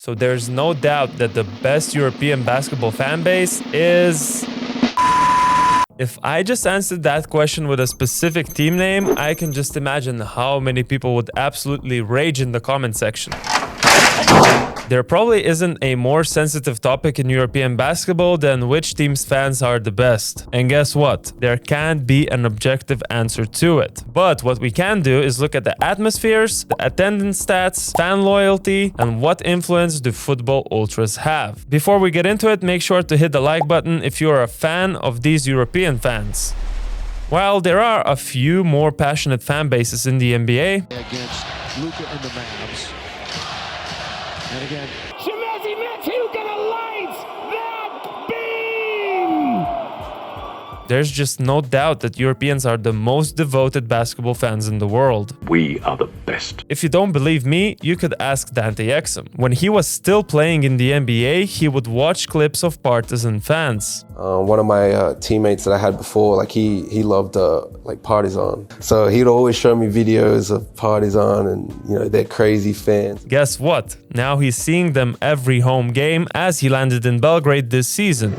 So there's no doubt that the best European basketball fan base is... If I just answered that question with a specific team name, I can just imagine how many people would absolutely rage in the comment section. There probably isn't a more sensitive topic in European basketball than which team's fans are the best. And guess what? There can't be an objective answer to it. But what we can do is look at the atmospheres, the attendance stats, fan loyalty, and what influence do football ultras have. Before we get into it, make sure to hit the like button if you are a fan of these European fans. While there are a few more passionate fan bases in the NBA, against Luka and the Mavs. And again, Shemezi Matthew gonna light that beam! there's just no doubt that Europeans are the most devoted basketball fans in the world. We are the best. If you don't believe me, you could ask Dante Exum. When he was still playing in the NBA, he would watch clips of Partizan fans. One of my teammates that I had before, like he loved like Partizan. So he'd always show me videos of Partizan and, you know, they're crazy fans. Guess what? Now he's seeing them every home game as he landed in Belgrade this season.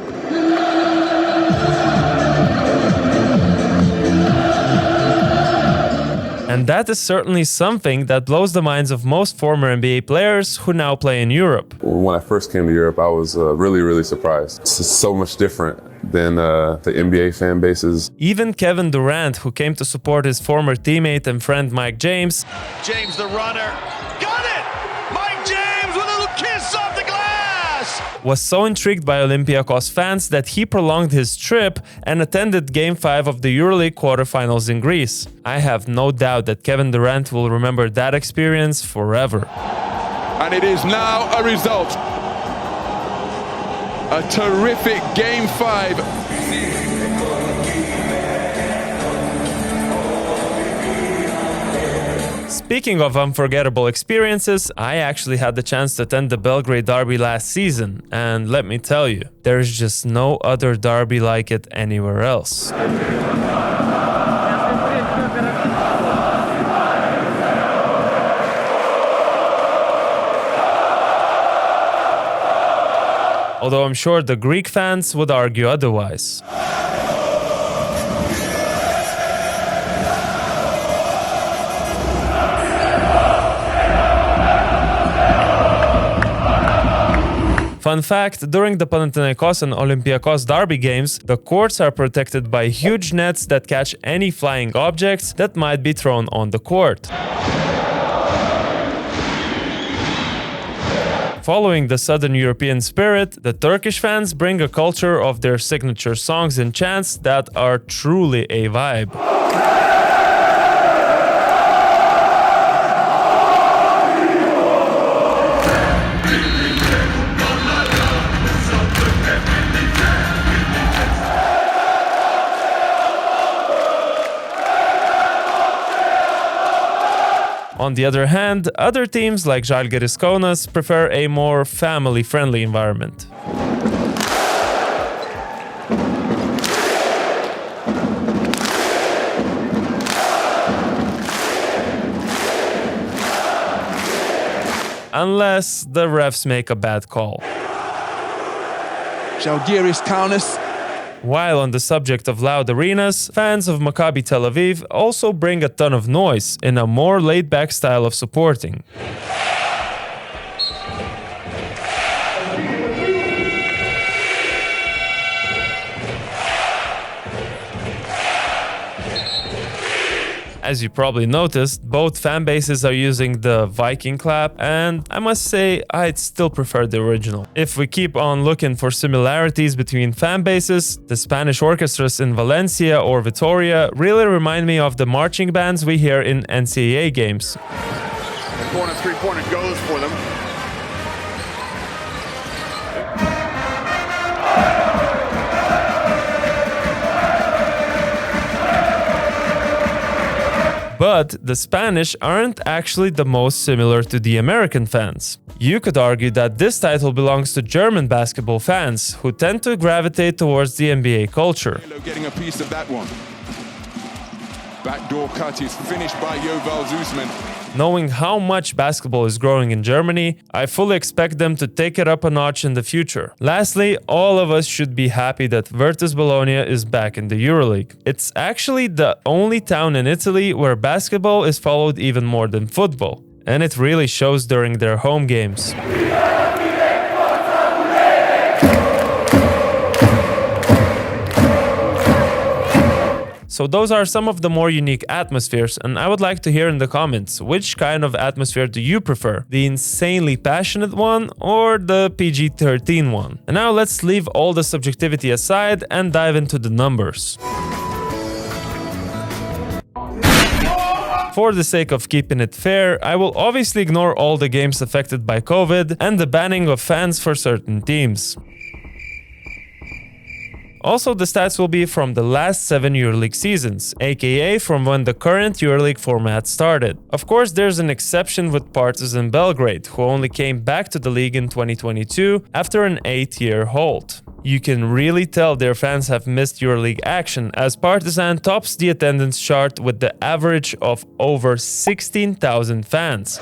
And that is certainly something that blows the minds of most former NBA players who now play in Europe. When I first came to Europe, I was really, really surprised. It's just so much different than the NBA fan bases. Even Kevin Durant, who came to support his former teammate and friend Mike James, James the runner, got it! Mike James with a little kiss off the glass! was so intrigued by Olympiacos fans that he prolonged his trip and attended Game 5 of the EuroLeague quarterfinals in Greece. I have no doubt that Kevin Durant will remember that experience forever. And it is now a result. A terrific Game 5. Speaking of unforgettable experiences, I actually had the chance to attend the Belgrade Derby last season, and let me tell you, there's just no other derby like it anywhere else. Although I'm sure the Greek fans would argue otherwise. Fun fact, during the Panathinaikos and Olympiacos derby games, the courts are protected by huge nets that catch any flying objects that might be thrown on the court. Following the Southern European spirit, the Turkish fans bring a culture of their signature songs and chants that are truly a vibe. On the other hand, other teams like Žalgiris Kaunas prefer a more family-friendly environment. Unless the refs make a bad call. Žalgiris Kaunas. While on the subject of loud arenas, fans of Maccabi Tel Aviv also bring a ton of noise in a more laid-back style of supporting. As you probably noticed, both fan bases are using the Viking clap, and I must say, I'd still prefer the original. If we keep on looking for similarities between fan bases, the Spanish orchestras in Valencia or Vitoria really remind me of the marching bands we hear in NCAA games. The corner three-pointer goes for them. But the Spanish aren't actually the most similar to the American fans. You could argue that this title belongs to German basketball fans, who tend to gravitate towards the NBA culture. Getting a piece of that one. Backdoor cut is finished by Yovel Zusman. Knowing how much basketball is growing in Germany, I fully expect them to take it up a notch in the future. Lastly, all of us should be happy that Virtus Bologna is back in the EuroLeague. It's actually the only town in Italy where basketball is followed even more than football, and it really shows during their home games. So those are some of the more unique atmospheres, and I would like to hear in the comments, which kind of atmosphere do you prefer? The insanely passionate one or the PG-13 one? And now let's leave all the subjectivity aside and dive into the numbers. For the sake of keeping it fair, I will obviously ignore all the games affected by COVID and the banning of fans for certain teams. Also, the stats will be from the last 7 EuroLeague seasons, aka from when the current EuroLeague format started. Of course, there's an exception with Partizan Belgrade, who only came back to the league in 2022 after an 8-year halt. You can really tell their fans have missed EuroLeague action, as Partizan tops the attendance chart with the average of over 16,000 fans.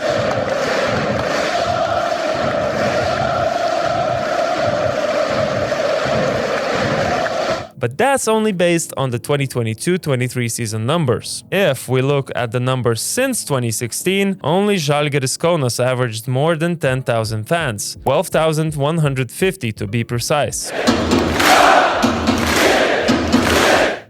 But that's only based on the 2022-23 season numbers. If we look at the numbers since 2016, only Žalgiris Kaunas averaged more than 10,000 fans, 12,150 to be precise.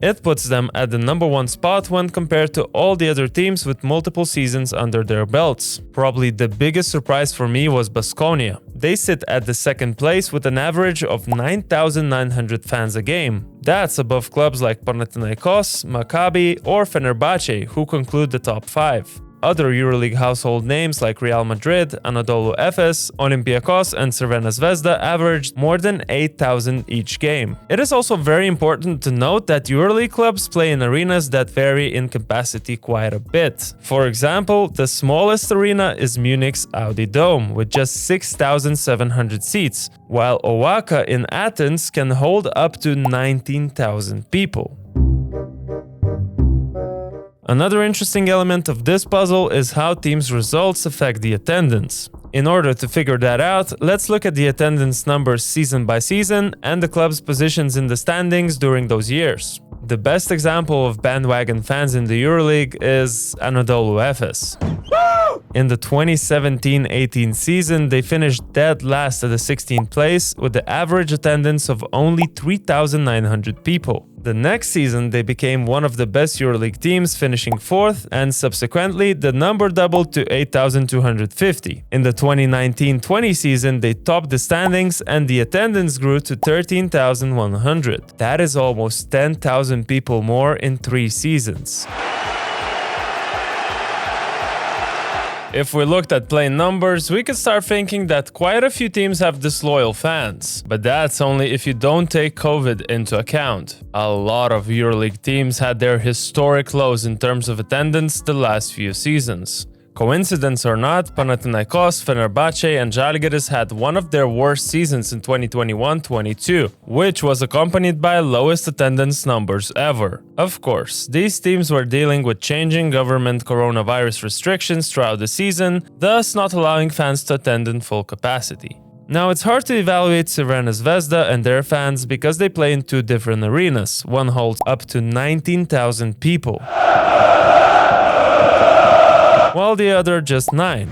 It puts them at the #1 spot when compared to all the other teams with multiple seasons under their belts. Probably the biggest surprise for me was Baskonia. They sit at the 2nd place with an average of 9,900 fans a game. That's above clubs like Panathinaikos, Maccabi or Fenerbahce, who conclude the top 5. Other EuroLeague household names like Real Madrid, Anadolu Efes, Olympiacos and Crvena Zvezda averaged more than 8,000 each game. It is also very important to note that EuroLeague clubs play in arenas that vary in capacity quite a bit. For example, the smallest arena is Munich's Audi Dome with just 6,700 seats, while Oaca in Athens can hold up to 19,000 people. Another interesting element of this puzzle is how teams' results affect the attendance. In order to figure that out, let's look at the attendance numbers season by season and the club's positions in the standings during those years. The best example of bandwagon fans in the EuroLeague is Anadolu Efes. In the 2017-18 season, they finished dead last at the 16th place with the average attendance of only 3,900 people. The next season, they became one of the best EuroLeague teams, finishing 4th, and subsequently, the number doubled to 8,250. In the 2019-20 season, they topped the standings and the attendance grew to 13,100. That is almost 10,000 people more in 3 seasons. If we looked at plain numbers, we could start thinking that quite a few teams have disloyal fans. But that's only if you don't take COVID into account. A lot of EuroLeague teams had their historic lows in terms of attendance the last few seasons. Coincidence or not, Panathinaikos, Fenerbahce and Žalgiris had one of their worst seasons in 2021-22, which was accompanied by lowest attendance numbers ever. Of course, these teams were dealing with changing government coronavirus restrictions throughout the season, thus not allowing fans to attend in full capacity. Now, it's hard to evaluate Crvena Zvezda and their fans because they play in 2 different arenas. One holds up to 19,000 people, while the other just 9.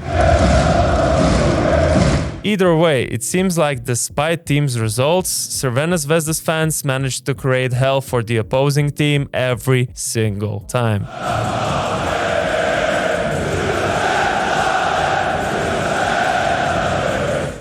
Either way, it seems like despite teams' results, Crvena Zvezda's fans managed to create hell for the opposing team every single time.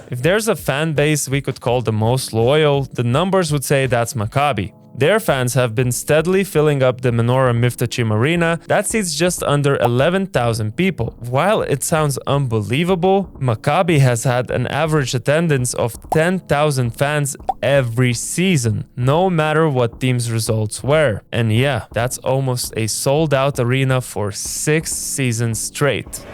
If there's a fan base we could call the most loyal, the numbers would say that's Maccabi. Their fans have been steadily filling up the Menorah Miftachim Arena that seats just under 11,000 people. While it sounds unbelievable, Maccabi has had an average attendance of 10,000 fans every season, no matter what team's results were. And yeah, that's almost a sold-out arena for 6 seasons straight.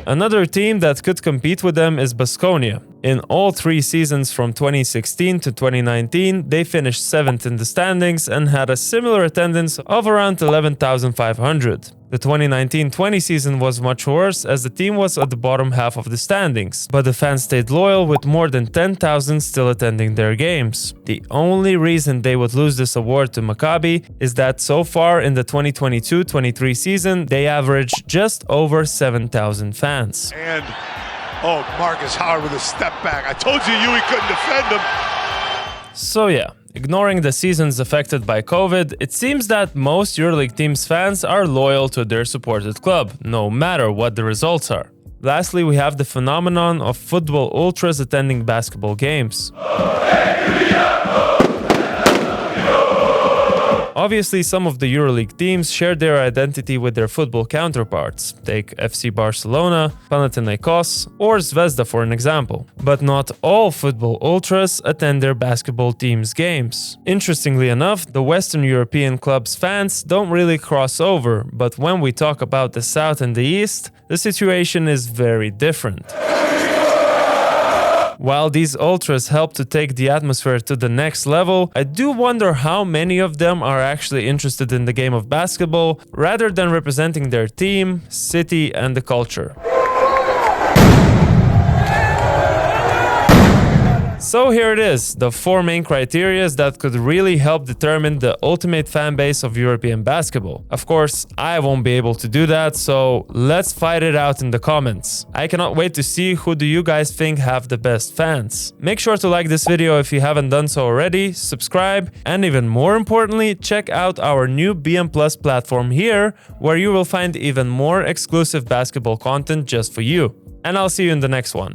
Another team that could compete with them is Baskonia. In all 3 seasons from 2016 to 2019, they finished 7th in the standings and had a similar attendance of around 11,500. The 2019-20 season was much worse as the team was at the bottom half of the standings, but the fans stayed loyal with more than 10,000 still attending their games. The only reason they would lose this award to Maccabi is that so far in the 2022-23 season, they averaged just over 7,000 fans. And, oh, Marcus Howard with a step back. I told you Huey couldn't defend him. So yeah, ignoring the seasons affected by COVID, it seems that most EuroLeague teams' fans are loyal to their supported club, no matter what the results are. Lastly, we have the phenomenon of football ultras attending basketball games. Obviously, some of the EuroLeague teams share their identity with their football counterparts. Take FC Barcelona, Panathinaikos, or Zvezda for an example. But not all football ultras attend their basketball team's games. Interestingly enough, the Western European clubs' fans don't really cross over, but when we talk about the South and the East, the situation is very different. While these ultras help to take the atmosphere to the next level, I do wonder how many of them are actually interested in the game of basketball rather than representing their team, city, and the culture. So here it is, the 4 main criteria that could really help determine the ultimate fan base of European basketball. Of course, I won't be able to do that, so let's fight it out in the comments. I cannot wait to see who do you guys think have the best fans. Make sure to like this video if you haven't done so already, subscribe, and even more importantly, check out our new BM Plus platform here, where you will find even more exclusive basketball content just for you. And I'll see you in the next one.